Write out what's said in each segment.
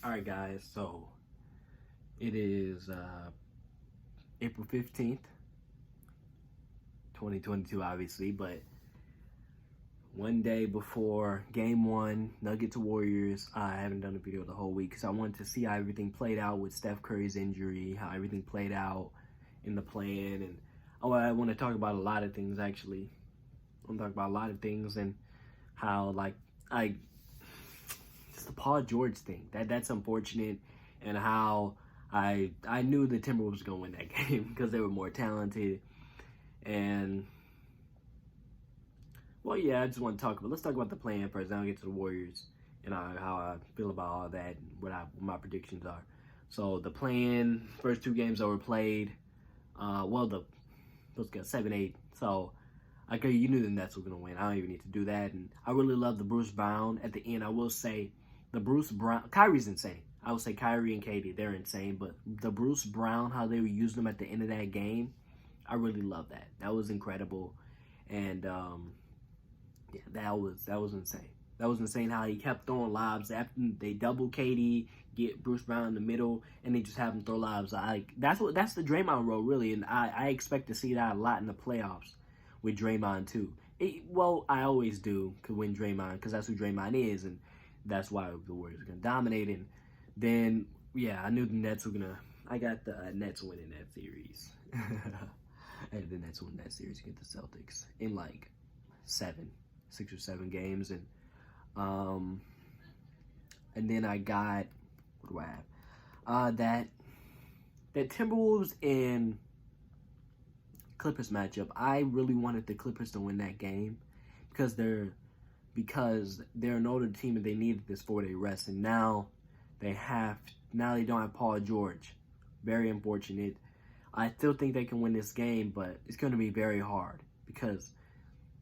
Alright guys, so it is April 15th, 2022 obviously, but one day before game one, Nuggets Warriors. I haven't done a video the whole week because I wanted to see how everything played out with Steph Curry's injury, how everything played out in the plan, and I want to talk about a lot of things actually. I want to talk about a lot of things and how just the Paul George thing. That's unfortunate, and how I knew the Timberwolves were gonna win that game because they were more talented. And well, yeah, I just want to talk about. Let's talk about the plan first. Then I'll get to the Warriors and how I feel about all that and what my predictions are. So the plan, first two games that were played. Let's get 7-8. So okay, you knew the Nets were gonna win. I don't even need to do that. And I really love the Bruce Brown at the end. I will say the Bruce Brown, Kyrie's insane. I would say Kyrie and Katie, they're insane. But the Bruce Brown, how they were using them at the end of that game, I really love that. That was incredible. And yeah, that was insane. That was insane how he kept throwing lobs after they double KD, get Bruce Brown in the middle, and they just have him throw lobs. That's the Draymond role really, and I expect to see that a lot in the playoffs with Draymond too. I always do win Draymond because that's who Draymond is, and that's why the Warriors are gonna dominate. And then yeah, I knew the Nets were gonna. I got the Nets winning that series. I had the Nets win that series against the Celtics in like 6 or 7 games, and then I got what do I have? That Timberwolves and Clippers matchup. I really wanted the Clippers to win that game because they're an older team and they needed this 4-day rest, and now they don't have Paul George. Very unfortunate. I still think they can win this game, but it's going to be very hard because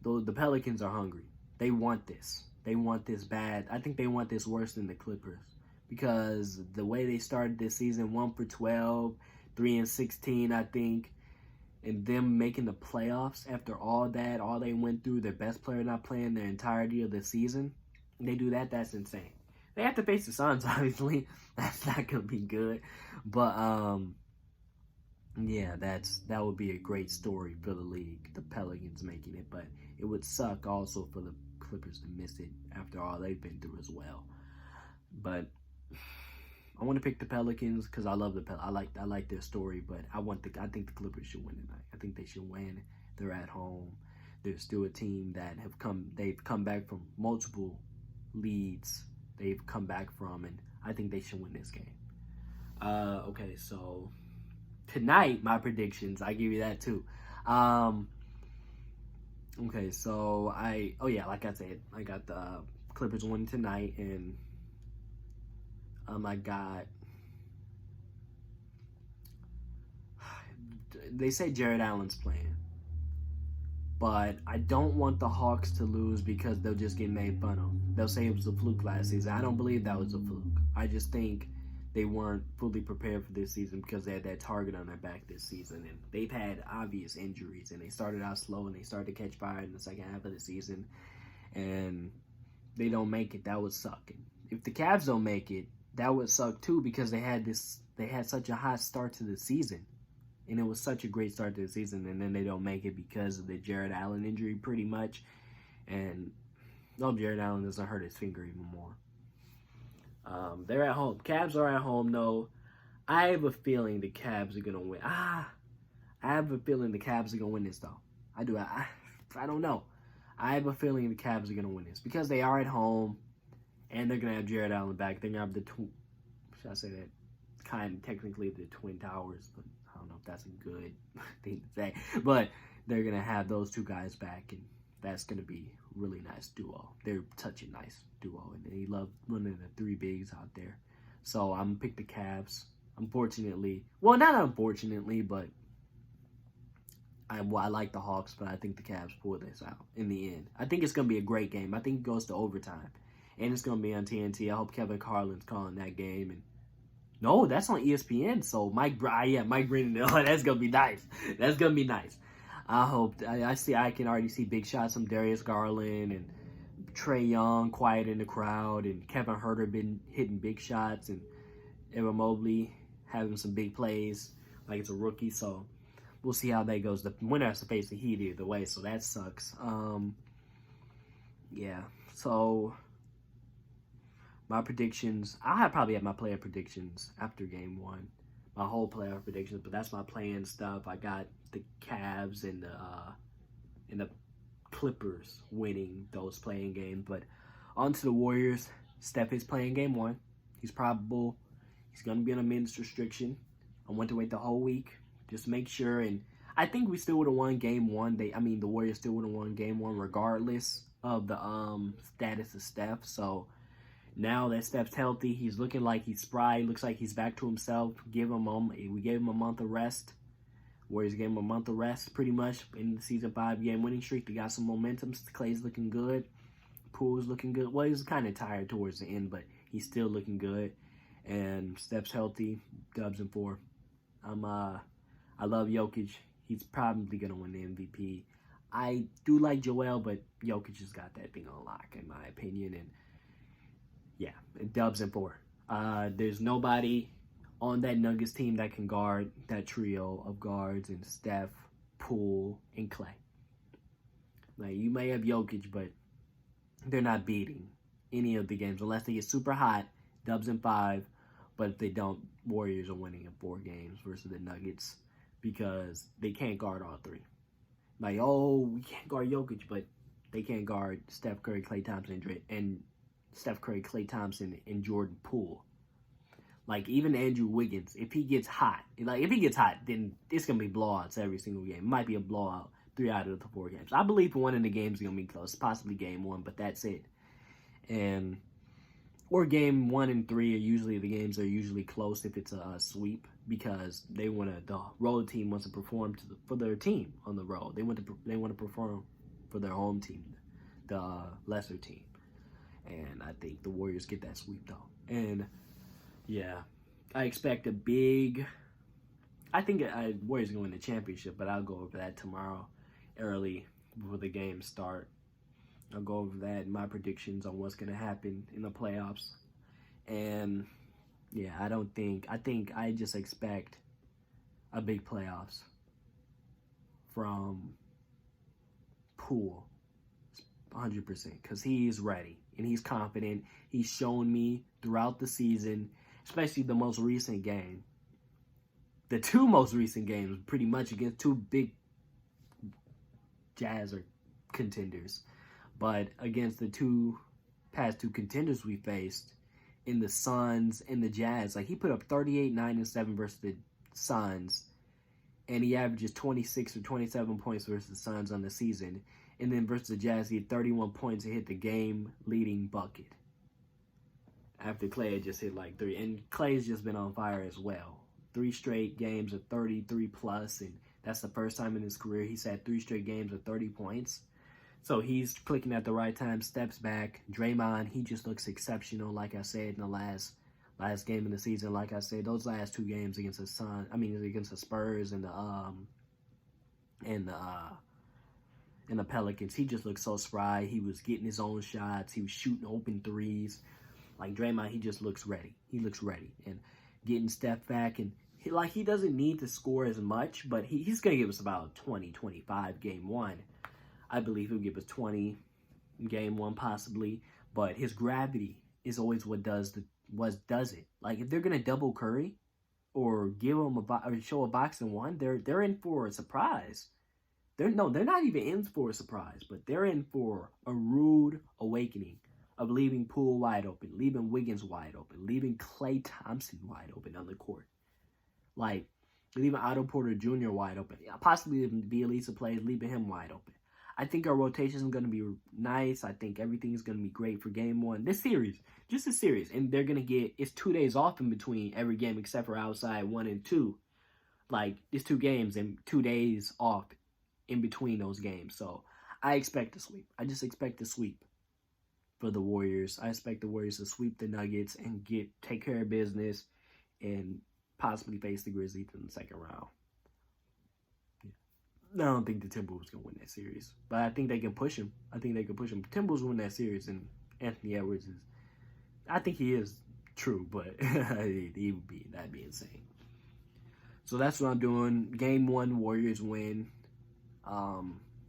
the Pelicans are hungry. They want this. They want this bad. I think they want this worse than the Clippers because the way they started this season, 1 for 12, 3-16, I think, and them making the playoffs after all that, all they went through, their best player not playing the entirety of the season, they do that, that's insane. They have to face the Suns, obviously. That's not going to be good. But, yeah, that would be a great story for the league, the Pelicans making it, but it would suck also for the Clippers to miss it after all they've been through as well. But I want to pick the Pelicans because I love the Pelicans. I like their story, but I think the Clippers should win tonight. I think they should win. They're at home. They're still a team that they've come back from multiple leads they've come back from, and I think they should win this game. Okay, so tonight, my predictions, I give you that too. Okay, so like I said, I got the Clippers winning tonight, and they say Jared Allen's playing, but I don't want the Hawks to lose because they'll just get made fun of. They'll say it was a fluke last season. I don't believe that was a fluke. I just think they weren't fully prepared for this season because they had that target on their back this season, and they've had obvious injuries, and they started out slow and they started to catch fire in the second half of the season, and they don't make it. That would suck. And if the Cavs don't make it, that would suck too because they had such a hot start to the season, and it was such a great start to the season, and then they don't make it because of the Jared Allen injury pretty much, and no, Jared Allen doesn't hurt his finger even more. They're at home. Cavs are at home, though. I have a feeling the Cavs are going to win. I have a feeling the Cavs are going to win this, though. I do. I don't know. I have a feeling the Cavs are going to win this because they are at home, and they're going to have Jared Allen back. They're going to have should I say that? Kind of technically the Twin Towers, but I don't know if that's a good thing to say. But they're going to have those two guys back, and that's going to be a really nice duo. They're such a nice duo, and they love running the 3 bigs out there. So I'm going to pick the Cavs. Unfortunately, well, not unfortunately, but I like the Hawks, but I think the Cavs pull this out in the end. I think it's going to be a great game. I think it goes to overtime, and it's going to be on TNT. I hope Kevin Carlin's calling that game. And no, that's on ESPN. So Mike Green. That's going to be nice. That's going to be nice. I hope. I can already see big shots from Darius Garland and Trae Young quiet in the crowd, and Kevin Huerter been hitting big shots, and Evan Mobley having some big plays like it's a rookie. So we'll see how that goes. The winner has to face the Heat either way, so that sucks. Yeah. So my predictions, probably have my player predictions after game one. My whole playoff predictions, but that's my playing stuff. I got the Cavs and the Clippers winning those playing games. But on to the Warriors. Steph is playing game one. He's probable. He's going to be on a minutes restriction. I want to wait the whole week. Just make sure. And I think we still would have won game one. The Warriors still would have won game one regardless of the status of Steph. So now that Steph's healthy, he's looking like he's spry. Looks like he's back to himself. We gave him a month of rest. Warriors gave him a month of rest pretty much in the season 5-game winning streak. They got some momentum. Clay's looking good. Poole's looking good. Well, he was kind of tired towards the end, but he's still looking good. And Steph's healthy. Dubs in 4. I love Jokic. He's probably gonna win the MVP. I do like Joel, but Jokic has got that thing on lock in my opinion. And yeah, Dubs in 4. There's nobody on that Nuggets team that can guard that trio of guards and Steph, Poole, and Clay. Like, you may have Jokic, but they're not beating any of the games unless they get super hot. Dubs in 5, but if they don't, Warriors are winning in 4 games versus the Nuggets because they can't guard all 3. Like, oh, we can't guard Jokic, but they can't guard Steph Curry, Klay Thompson, and Jordan Poole. Like, even Andrew Wiggins, if he gets hot, then it's going to be blowouts every single game. It might be a blowout 3 out of the 4 games. I believe one of the games is going to be close, possibly game 1, but that's it. Or game 1 and 3 the games are usually close if it's a sweep because the road team wants to perform for their team on the road. They want to perform for their home team, the lesser team. And I think the Warriors get that sweep though. And yeah, I expect I think Warriors going to win the championship, but I'll go over that tomorrow early before the games start. I'll go over that and my predictions on what's going to happen in the playoffs. And yeah, I just expect a big playoffs from Poole, 100%, because he's ready and he's confident. He's shown me throughout the season, especially the most recent game. The 2 most recent games, pretty much against 2 big Jazz or contenders. But against the past 2 contenders we faced in the Suns and the Jazz, like he put up 38, 9, and 7 versus the Suns, and he averages 26 or 27 points versus the Suns on the season. And then versus the Jazz, he had 31 points and hit the game-leading bucket. After Clay had just hit like 3. And Clay's just been on fire as well. 3 straight games of 33+, and that's the first time in his career he's had 3 straight games of 30 points. So he's clicking at the right time, steps back. Draymond, he just looks exceptional, like I said, in the last game of the season. Like I said, those last 2 games against against the Spurs and the Pelicans, he just looked so spry. He was getting his own shots. He was shooting open threes. Like Draymond, he just looks ready. He looks ready. And getting Steph back, and he doesn't need to score as much, but he's going to give us about 20, 25 game 1. I believe he'll give us 20 in game 1 possibly, but his gravity is always what does it. Like if they're gonna double Curry or give him or show a box and 1, they're in for a surprise. They're not even in for a surprise, but they're in for a rude awakening of leaving Poole wide open, leaving Wiggins wide open, leaving Klay Thompson wide open on the court, like leaving Otto Porter Jr. wide open, possibly if Bielitsa plays, leaving him wide open. I think our rotation is going to be nice. I think everything is going to be great for game 1. This series, and they're going to it's 2 days off in between every game except for outside 1 and 2. Like, it's 2 games and 2 days off in between those games. So, I expect a sweep. I just expect a sweep for the Warriors. I expect the Warriors to sweep the Nuggets and take care of business and possibly face the Grizzlies in the second round. I don't think the Timberwolves can win that series, but I think they can push him. I think they can push him. Timberwolves win that series, and Anthony Edwards is. I think he is true, but that'd be insane. So that's what I'm doing. Game 1, Warriors win.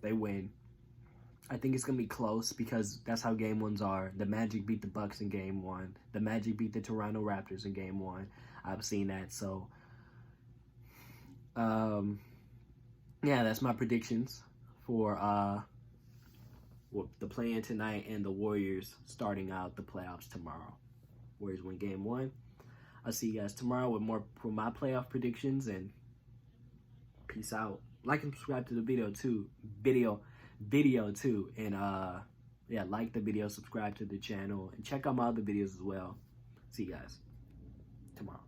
They win. I think it's gonna be close because that's how game 1s are. The Magic beat the Bucks in game 1. The Magic beat the Toronto Raptors in game 1. I've seen that. So, yeah, that's my predictions for the play-in tonight and the Warriors starting out the playoffs tomorrow. Warriors win game 1. I'll see you guys tomorrow with more for my playoff predictions, and peace out. Like and subscribe to the video too. And yeah, like the video, subscribe to the channel, and check out my other videos as well. See you guys tomorrow.